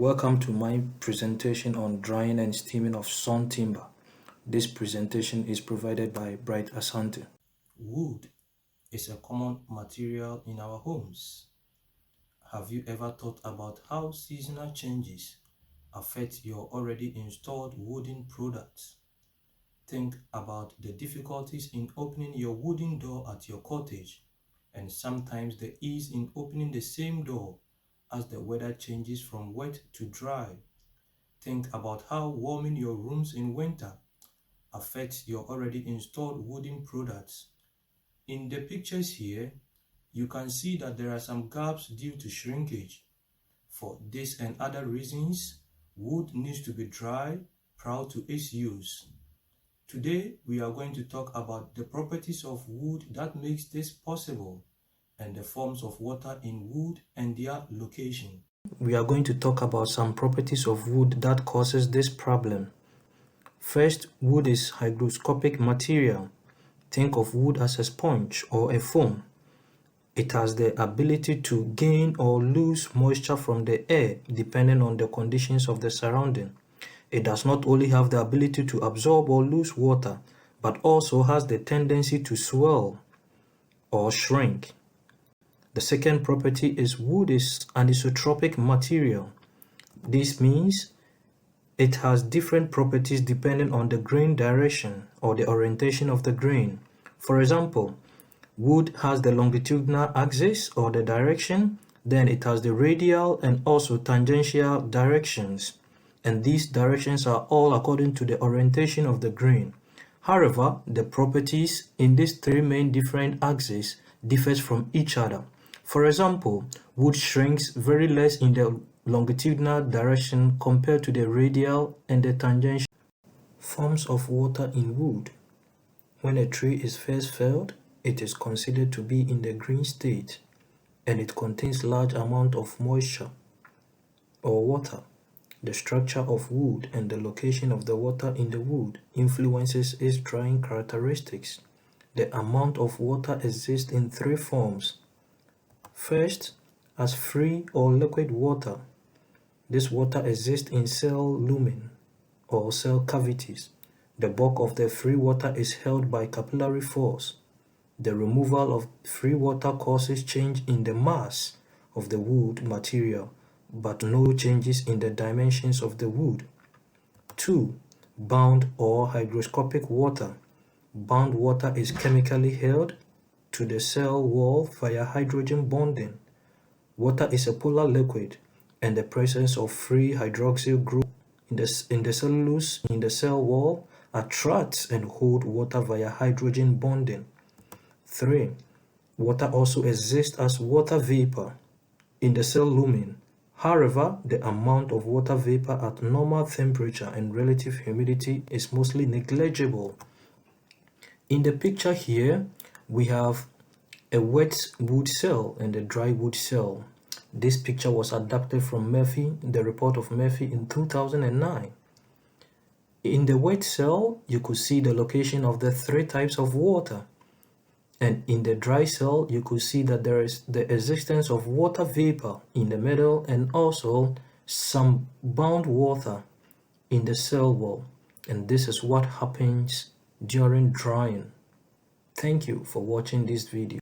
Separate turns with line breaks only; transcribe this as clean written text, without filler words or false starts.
Welcome to my presentation on drying and steaming of sawn timber. This presentation is provided by Bright Asante. Wood is a common material in our homes. Have you ever thought about how seasonal changes affect your already installed wooden products? Think about the difficulties in opening your wooden door at your cottage, and sometimes the ease in opening the same door as the weather changes from wet to dry. Think about how warming your rooms in winter affects your already installed wooden products. In the pictures here, you can see that there are some gaps due to shrinkage. For this and other reasons, wood needs to be dry prior to its use. Today, we are going to talk about the properties of wood that makes this possible and the forms of water in wood and their location. We are going to talk about some properties of wood that causes this problem. First, wood is hygroscopic material. Think of wood as a sponge or a foam. It has the ability to gain or lose moisture from the air depending on the conditions of the surrounding. It does not only have the ability to absorb or lose water, but also has the tendency to swell or shrink. The second property is wood is an isotropic material. This means it has different properties depending on the grain direction or the orientation of the grain. For example, wood has the longitudinal axis or the direction, then it has the radial and also tangential directions. And these directions are all according to the orientation of the grain. However, the properties in these three main different axes differs from each other. For example, wood shrinks very less in the longitudinal direction compared to the radial and the tangential. Forms of water in wood. When a tree is first felled, it is considered to be in the green state and it contains large amount of moisture or water. The structure of wood and the location of the water in the wood influences its drying characteristics. The amount of water exists in three forms. First, as free or liquid water. This water exists in cell lumen or cell cavities. The bulk of the free water is held by capillary force. The removal of free water causes change in the mass of the wood material, but no changes in the dimensions of the wood. 2. Bound or hygroscopic water. Bound water is chemically held to the cell wall via hydrogen bonding. Water is a polar liquid, and the presence of free hydroxyl group in the cellulose in the cell wall attracts and holds water via hydrogen bonding. 3. Water also exists as water vapor in the cell lumen. However, the amount of water vapor at normal temperature and relative humidity is mostly negligible. In the picture here, we have a wet wood cell and a dry wood cell. This picture was adapted from Murphy, the report of Murphy in 2009. In the wet cell, you could see the location of the three types of water. And in the dry cell, you could see that there is the existence of water vapor in the middle and also some bound water in the cell wall. And this is what happens during drying. Thank you for watching this video.